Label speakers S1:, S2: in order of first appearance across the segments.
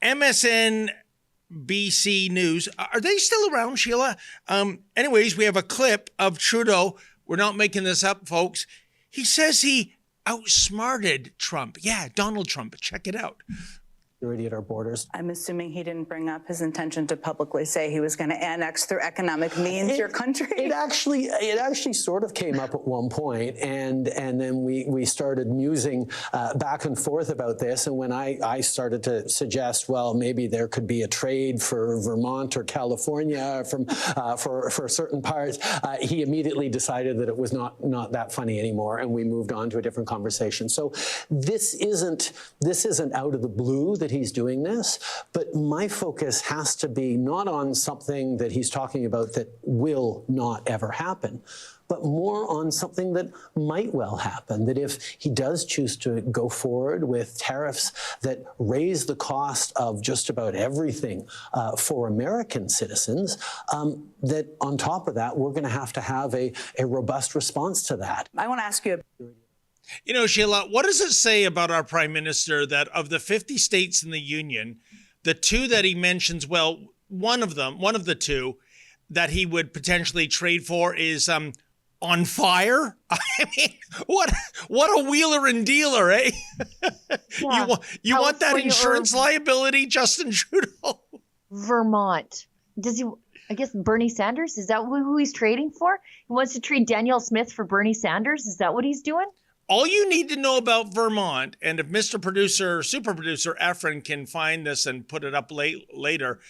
S1: MSNBC News. Are they still around, Sheila? Anyways, we have a clip of Trudeau. We're not making this up, folks. He says he outsmarted Trump. Yeah, Donald Trump. Check it out.
S2: At our borders.
S3: I'm assuming he didn't bring up his intention to publicly say he was going to annex through economic means your country.
S2: It actually sort of came up at one point, and then we started musing back and forth about this. And when I started to suggest, well, maybe there could be a trade for Vermont or California for certain parts, he immediately decided that it was not that funny anymore, and we moved on to a different conversation. So this isn't out of the blue that he's doing this, but my focus has to be not on something that he's talking about that will not ever happen, but more on something that might well happen, that if he does choose to go forward with tariffs that raise the cost of just about everything for American citizens, that on top of that, we're going to have a robust response to that.
S3: I want to ask you
S1: You know, Sheila, what does it say about our prime minister that of the 50 states in the union, the two that he mentions, well, one of the two that he would potentially trade for is on fire? I mean, what a wheeler and dealer, eh? Yeah. You want that insurance liability, Justin Trudeau?
S4: Vermont. Does he? I guess Bernie Sanders? Is that who he's trading for? He wants to trade Danielle Smith for Bernie Sanders? Is that what he's doing?
S1: All you need to know about Vermont, and if Mr. Producer, Super Producer Efren can find this and put it up later,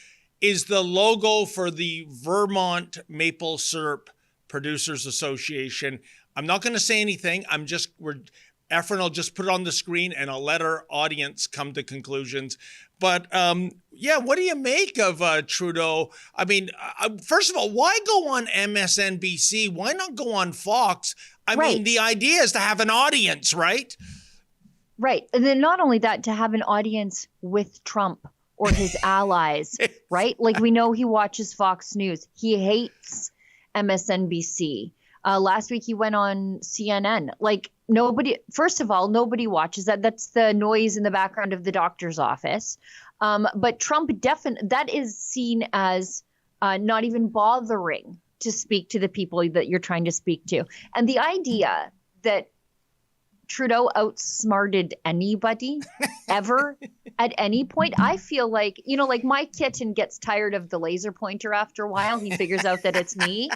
S1: is the logo for the Vermont Maple Syrup Producers Association. I'm not going to say anything. Efren will just put it on the screen and I'll let our audience come to conclusions. But yeah, what do you make of Trudeau? I mean, first of all, why go on MSNBC? Why not go on Fox? I mean, the idea is to have an audience, right?
S4: Right. And then not only that, to have an audience with Trump or his allies, right? Like we know he watches Fox News. He hates MSNBC. Last week he went on CNN. Like first of all, nobody watches that. That's the noise in the background of the doctor's office. But Trump that is seen as not even bothering to speak to the people that you're trying to speak to. And the idea that Trudeau outsmarted anybody ever at any point, I feel like, like my kitten gets tired of the laser pointer after a while. He figures out that it's me.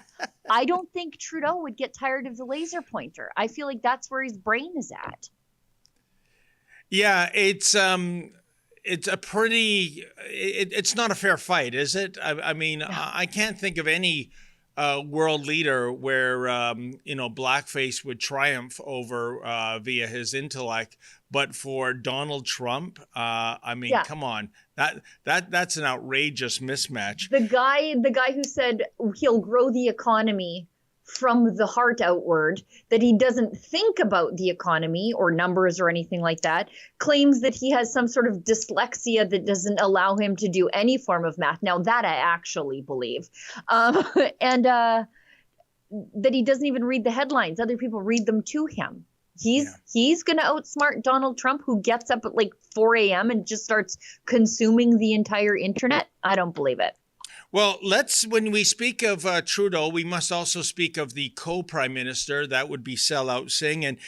S4: I don't think Trudeau would get tired of the laser pointer. I feel like that's where his brain is at.
S1: Yeah, it's not a fair fight, is it? I mean, no. I can't think of any world leader where, blackface would triumph over via his intellect. But for Donald Trump, come on, that's an outrageous mismatch.
S4: The guy who said he'll grow the economy from the heart outward, that he doesn't think about the economy or numbers or anything like that, claims that he has some sort of dyslexia that doesn't allow him to do any form of math. Now that I actually believe. And that he doesn't even read the headlines. Other people read them to him. He's going to outsmart Donald Trump, who gets up at like 4 a.m. and just starts consuming the entire internet. I don't believe it.
S1: Well, when we speak of Trudeau, we must also speak of the co-prime minister. That would be Sellout Singh. And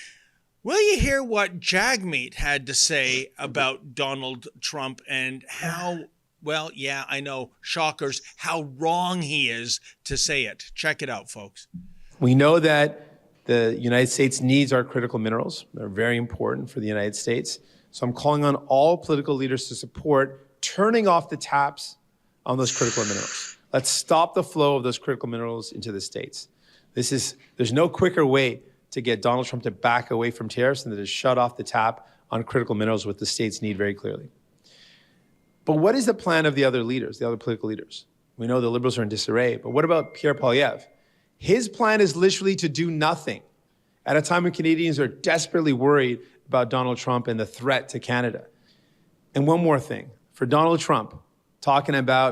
S1: will you hear what Jagmeet had to say about Donald Trump and how, well, yeah, I know, shockers, how wrong he is to say it. Check it out, folks.
S5: We know that the United States needs our critical minerals. They're very important for the United States. So I'm calling on all political leaders to support turning off the taps on those critical minerals. Let's stop the flow of those critical minerals into the States. There's no quicker way to get Donald Trump to back away from tariffs than to shut off the tap on critical minerals, what the states need very clearly. But what is the plan of the other leaders, the other political leaders? We know the Liberals are in disarray, but what about Pierre Poilievre? His plan is literally to do nothing at a time when Canadians are desperately worried about Donald Trump and the threat to Canada. And one more thing, for Donald Trump,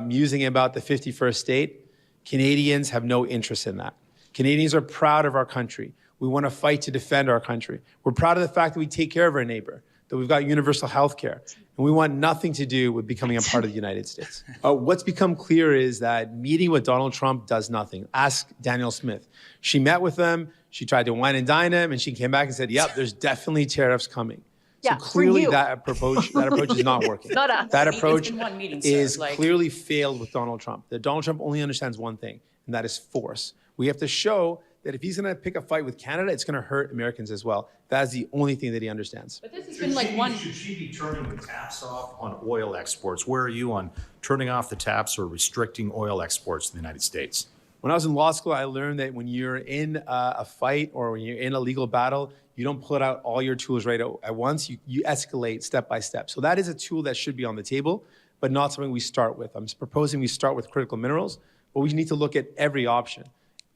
S5: musing about the 51st state, Canadians have no interest in that. Canadians are proud of our country. We want to fight to defend our country. We're proud of the fact that we take care of our neighbor, that we've got universal health care, and we want nothing to do with becoming a part of the United States. What's become clear is that meeting with Donald Trump does nothing. Ask Danielle Smith. She met with him, she tried to wine and dine him, and she came back and said, yep, there's definitely tariffs coming.
S4: Yeah,
S5: So clearly
S4: for you.
S5: that approach is not working.
S4: Not us.
S5: That
S6: It's
S5: approach
S6: been one meeting, sir,
S5: is
S6: like-
S5: clearly failed with Donald Trump. That Donald Trump only understands one thing, and that is force. We have to show that if he's going to pick a fight with Canada, it's going to hurt Americans as well. That is the only thing that he understands.
S6: But this has been like one.
S7: Should she be turning the taps off on oil exports? Where are you on turning off the taps or restricting oil exports to the United States?
S5: When I was in law school, I learned that when you're in a fight or when you're in a legal battle, you don't pull out all your tools right at once. You escalate step by step. So that is a tool that should be on the table, but not something we start with. I'm proposing we start with critical minerals, but we need to look at every option.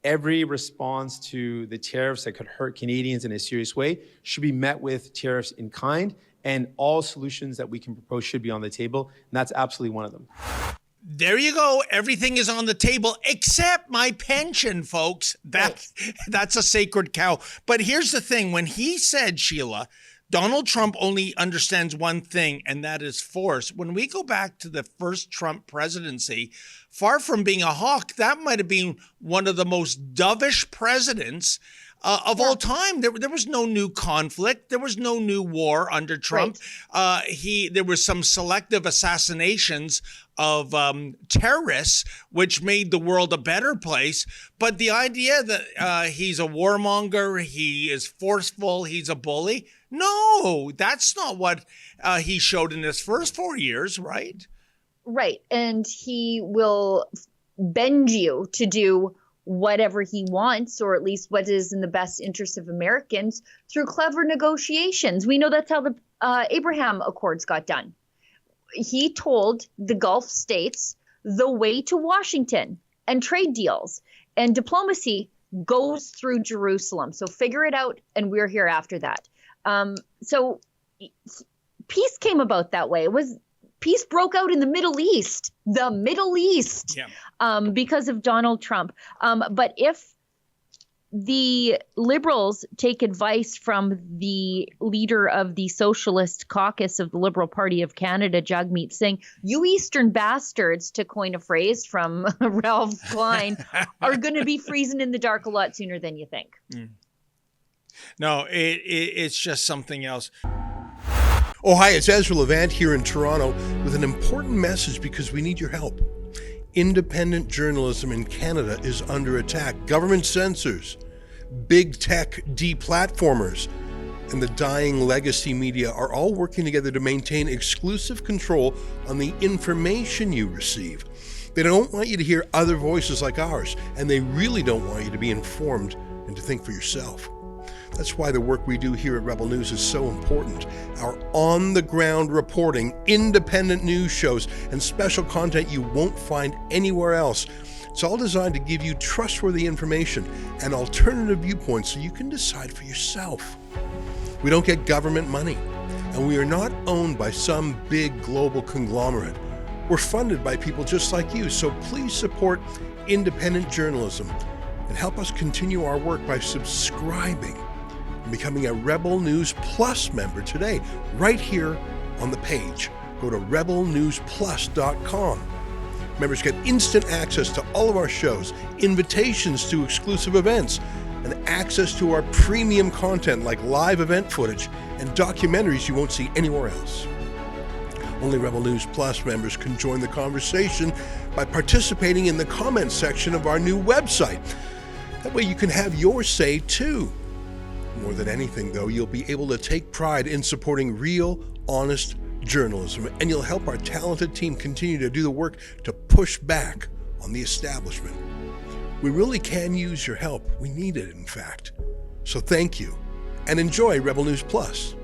S5: Every response to the tariffs that could hurt Canadians in a serious way should be met with tariffs in kind, and all solutions that we can propose should be on the table, and that's absolutely one of them.
S1: There you go. Everything is on the table except my pension, folks. That's a sacred cow. But here's the thing. When he said, Sheila, Donald Trump only understands one thing, and that is force. When we go back to the first Trump presidency, far from being a hawk, that might have been one of the most dovish presidents of all time. There was no new conflict. There was no new war under Trump. Right. There was some selective assassinations of terrorists, which made the world a better place. But the idea that he's a warmonger, he is forceful, he's a bully, no, that's not what he showed in his first 4 years, right?
S4: Right. And he will bend you to do whatever he wants, or at least what is in the best interest of Americans, through clever negotiations. We know that's how the Abraham Accords got done. He told the Gulf states the way to Washington and trade deals and diplomacy goes through Jerusalem. So figure it out, and we're here after that. So peace came about that way. Peace broke out in the Middle East, because of Donald Trump. But if the Liberals take advice from the leader of the Socialist Caucus of the Liberal Party of Canada, Jagmeet Singh, you Eastern bastards, to coin a phrase from Ralph Klein, are going to be freezing in the dark a lot sooner than you think.
S1: No, it's just something else.
S8: Oh, hi, it's Ezra Levant here in Toronto with an important message because we need your help. Independent journalism in Canada is under attack. Government censors, big tech deplatformers, and the dying legacy media are all working together to maintain exclusive control on the information you receive. They don't want you to hear other voices like ours, and they really don't want you to be informed and to think for yourself. That's why the work we do here at Rebel News is so important. Our on-the-ground reporting, independent news shows, and special content you won't find anywhere else. It's all designed to give you trustworthy information and alternative viewpoints so you can decide for yourself. We don't get government money, and we are not owned by some big global conglomerate. We're funded by people just like you, so please support independent journalism and help us continue our work by subscribing and becoming a Rebel News Plus member today, right here on the page. Go to rebelnewsplus.com. Members get instant access to all of our shows, invitations to exclusive events, and access to our premium content like live event footage and documentaries you won't see anywhere else. Only Rebel News Plus members can join the conversation by participating in the comments section of our new website. That way you can have your say too. More than anything, though, you'll be able to take pride in supporting real, honest journalism, and you'll help our talented team continue to do the work to push back on the establishment. We really can use your help. We need it, in fact. So thank you, and enjoy Rebel News Plus.